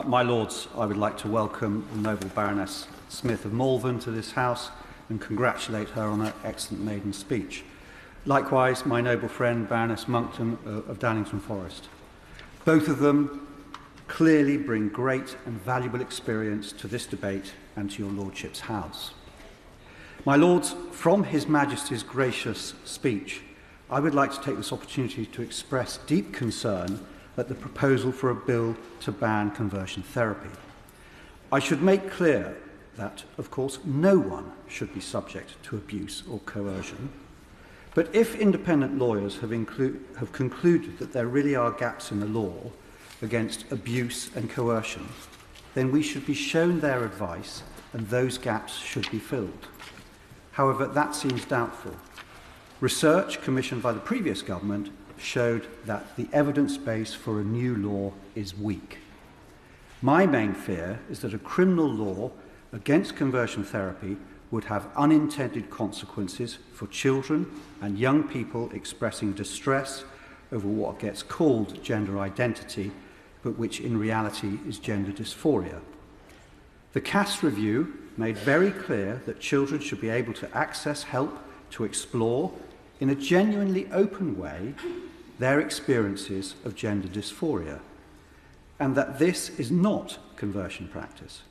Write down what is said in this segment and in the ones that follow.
My Lords, I would like to welcome the Noble Baroness Smith of Malvern to this House and congratulate her on her excellent maiden speech. Likewise, my noble friend Baroness Monckton of Dannington Forest. Both of them clearly bring great and valuable experience to this debate and to your Lordship's House. My Lords, from His Majesty's gracious speech, I would like to take this opportunity to express deep concern at the proposal for a bill to ban conversion therapy. I should make clear that, of course, no one should be subject to abuse or coercion. But if independent lawyers have concluded that there really are gaps in the law against abuse and coercion, then we should be shown their advice and those gaps should be filled. However, that seems doubtful. Research commissioned by the previous government showed that the evidence base for a new law is weak. My main fear is that a criminal law against conversion therapy would have unintended consequences for children and young people expressing distress over what gets called gender identity, but which in reality is gender dysphoria. The Cass Review made very clear that children should be able to access help to explore, in a genuinely open way, their experiences of gender dysphoria, and that this is not conversion practice.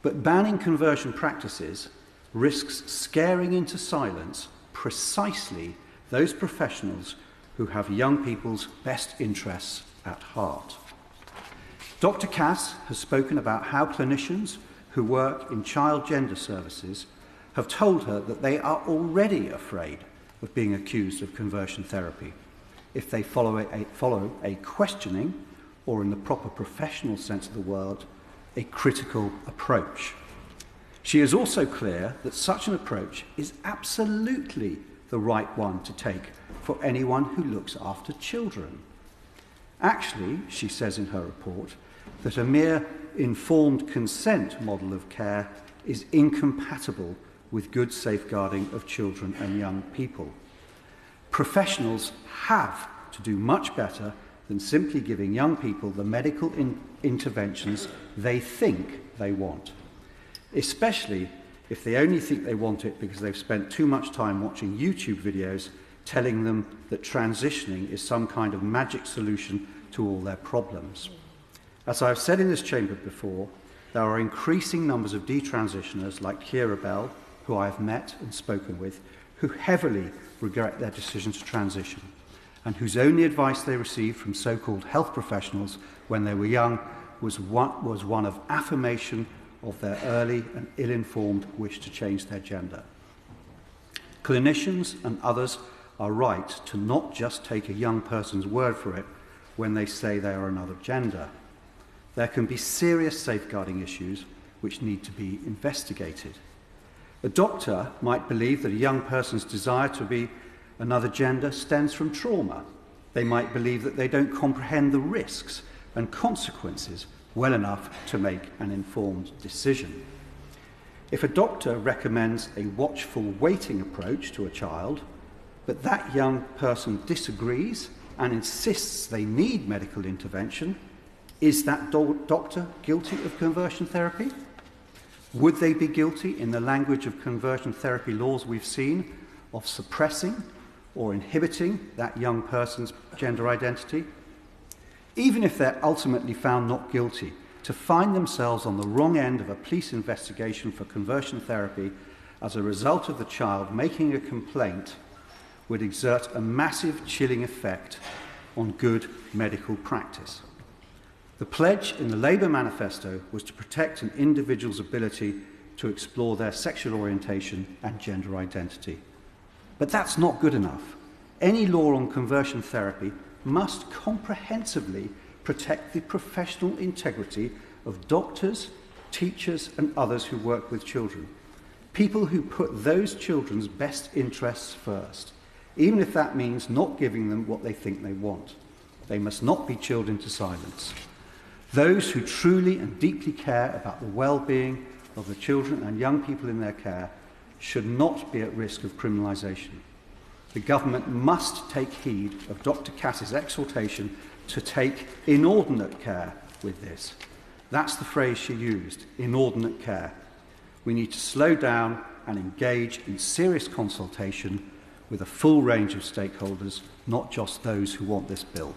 But banning conversion practices risks scaring into silence precisely those professionals who have young people's best interests at heart. Dr. Cass has spoken about how clinicians who work in child gender services have told her that they are already afraid of being accused of conversion therapy if they follow a questioning, or in the proper professional sense of the word, a critical approach. She is also clear that such an approach is absolutely the right one to take for anyone who looks after children. Actually, she says in her report, that a mere informed consent model of care is incompatible with good safeguarding of children and young people. Professionals have to do much better than simply giving young people the medical interventions they think they want, especially if they only think they want it because they've spent too much time watching YouTube videos telling them that transitioning is some kind of magic solution to all their problems. As I've said in this chamber before, there are increasing numbers of detransitioners like Kira Bell, who I have met and spoken with, who heavily regret their decision to transition, and whose only advice they received from so-called health professionals when they were young was one of affirmation of their early and ill-informed wish to change their gender. Clinicians and others are right to not just take a young person's word for it when they say they are another gender. There can be serious safeguarding issues which need to be investigated. A doctor might believe that a young person's desire to be another gender stems from trauma. They might believe that they don't comprehend the risks and consequences well enough to make an informed decision. If a doctor recommends a watchful waiting approach to a child, but that young person disagrees and insists they need medical intervention, is that doctor guilty of conversion therapy? Would they be guilty, in the language of conversion therapy laws we've seen, of suppressing or inhibiting that young person's gender identity? Even if they're ultimately found not guilty, to find themselves on the wrong end of a police investigation for conversion therapy as a result of the child making a complaint would exert a massive chilling effect on good medical practice. The pledge in the Labour manifesto was to protect an individual's ability to explore their sexual orientation and gender identity. But that's not good enough. Any law on conversion therapy must comprehensively protect the professional integrity of doctors, teachers, and others who work with children. People who put those children's best interests first, even if that means not giving them what they think they want. They must not be chilled into silence. Those who truly and deeply care about the well-being of the children and young people in their care should not be at risk of criminalisation. The government must take heed of Dr. Cass's exhortation to take inordinate care with this. That's the phrase she used, inordinate care. We need to slow down and engage in serious consultation with a full range of stakeholders, not just those who want this bill.